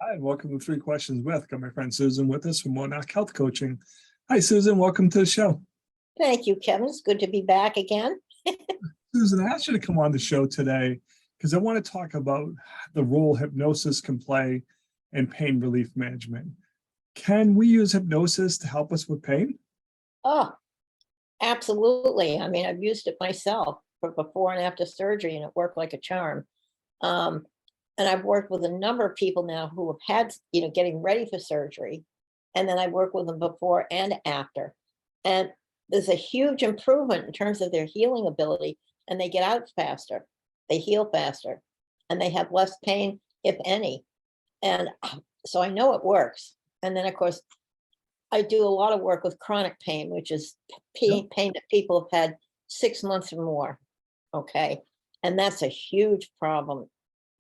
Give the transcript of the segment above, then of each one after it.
Hi, and welcome to Three Questions with. Got my friend Susan with us from Monarch Health Coaching. Hi, Susan. Welcome to the show. Thank you, Kevin. It's good to be back again. Susan, I asked you to come on the show today because I want to talk about the role hypnosis can play in pain relief management. Can we use hypnosis to help us with pain? Oh, absolutely. I mean, I've used it myself for before and after surgery, and it worked like a charm. And I've worked with a number of people now who have had, getting ready for surgery. And then I work with them before and after. And there's a huge improvement in terms of their healing ability, and they get out faster, they heal faster, and they have less pain, if any. And so I know it works. And then, of course, I do a lot of work with chronic pain, which is pain that people have had 6 months or more. Okay. And that's a huge problem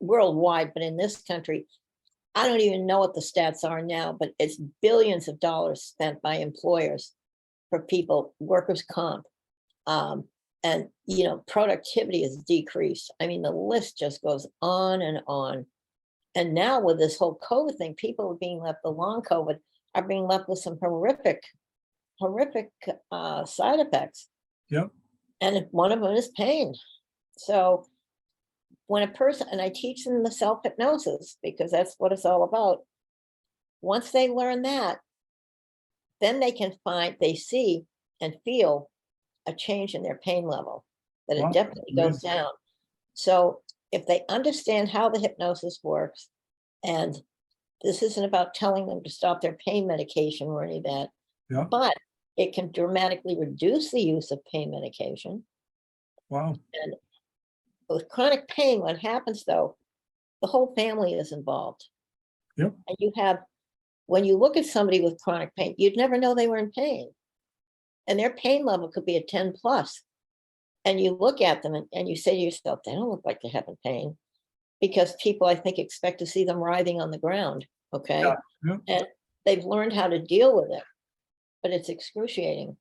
worldwide. But in this country, I don't even know what the stats are now, but it's billions of dollars spent by employers for people, workers' comp. And, productivity is decreased. I mean, the list just goes on and on. And now with this whole COVID thing, people are being left, the long COVID, are being left with some horrific side effects. Yep. And one of them is pain. So when a person, and I teach them the self-hypnosis because that's what it's all about. Once they learn that, then they can they see and feel a change in their pain level, that it definitely goes down. So if they understand how the hypnosis works, and this isn't about telling them to stop their pain medication or any of that, but it can dramatically reduce the use of pain medication. Wow. And with chronic pain, what happens though, the whole family is involved. Yep. And when you look at somebody with chronic pain, you'd never know they were in pain. And their pain level could be a 10 plus. And you look at them and you say to yourself, they don't look like they're having pain, because people, I think, expect to see them writhing on the ground. Okay. Yeah. And they've learned how to deal with it, but it's excruciating.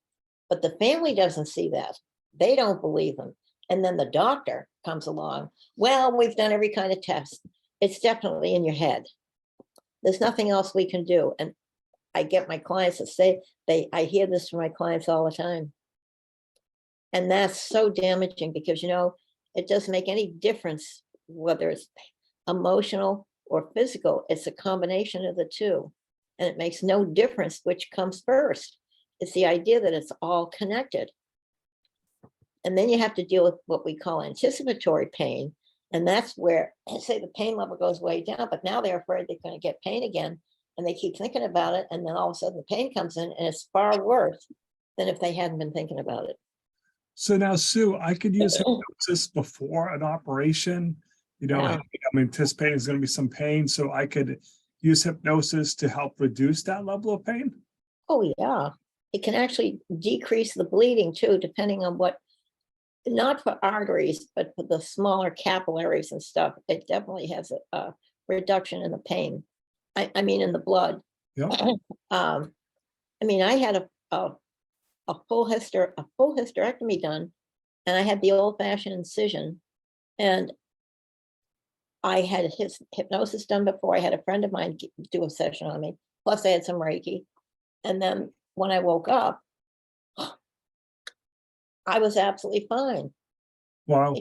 But the family doesn't see that. They don't believe them. And then the doctor comes along. Well, we've done every kind of test. It's definitely in your head. There's nothing else we can do. And I get my clients to say, I hear this from my clients all the time. And that's so damaging because, it doesn't make any difference whether it's emotional or physical. It's a combination of the two. And it makes no difference which comes first. It's the idea that it's all connected. And then you have to deal with what we call anticipatory pain. And that's where, say, the pain level goes way down, but now they're afraid they're going to get pain again. And they keep thinking about it. And then all of a sudden the pain comes in, and it's far worse than if they hadn't been thinking about it. So now, Sue, I could use hypnosis before an operation. I'm anticipating there's going to be some pain. So I could use hypnosis to help reduce that level of pain. Oh, yeah. It can actually decrease the bleeding too, depending on not for arteries, but for the smaller capillaries and stuff. It definitely has a reduction in the pain. I mean, in the blood. Yeah. I had a full hysterectomy done, and I had the old-fashioned incision, and I had hypnosis done before. I had a friend of mine do a session on me. Plus, I had some Reiki, and then when I woke up, I was absolutely fine. Wow.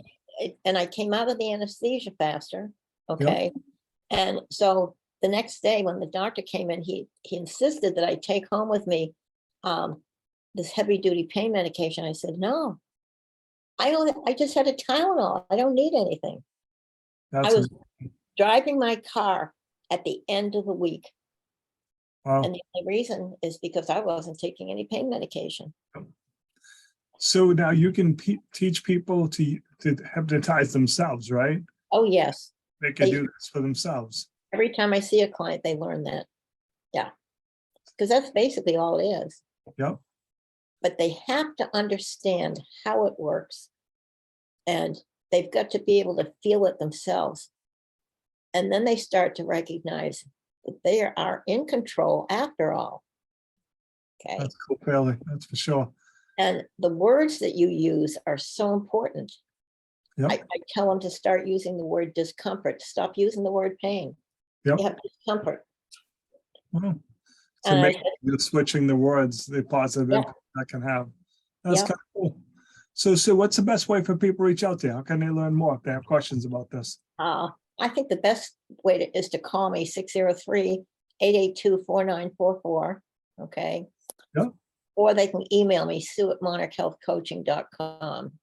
And I came out of the anesthesia faster. Okay. Yep. And so the next day when the doctor came in, he insisted that I take home with me this heavy duty pain medication. I said, no, I just had a Tylenol. I don't need anything. I was driving my car at the end of the week. Wow. And the only reason is because I wasn't taking any pain medication. So now you can teach people to hypnotize themselves, right? Oh, yes. They can do this for themselves. Every time I see a client, they learn that. Yeah. Because that's basically all it is. Yep. But they have to understand how it works. And they've got to be able to feel it themselves. And then they start to recognize that they are in control after all. Okay. That's cool, Bailey. That's for sure. And the words that you use are so important. Yep. I tell them to start using the word discomfort, stop using the word pain. Yep. You have discomfort. Wow. It's And I amazing, just switching the words, the positive Yeah. impact that can have. That's Yeah. kind of cool. So Sue, what's the best way for people to reach out to you? How can they learn more if they have questions about this? I think the best way is to call me 603-882-4944. Okay. Yep. Or they can email me, sue@monarchhealthcoaching.com.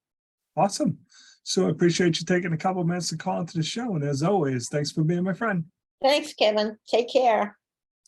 Awesome. So I appreciate you taking a couple minutes to call into the show. And as always, thanks for being my friend. Thanks, Kevin. Take care.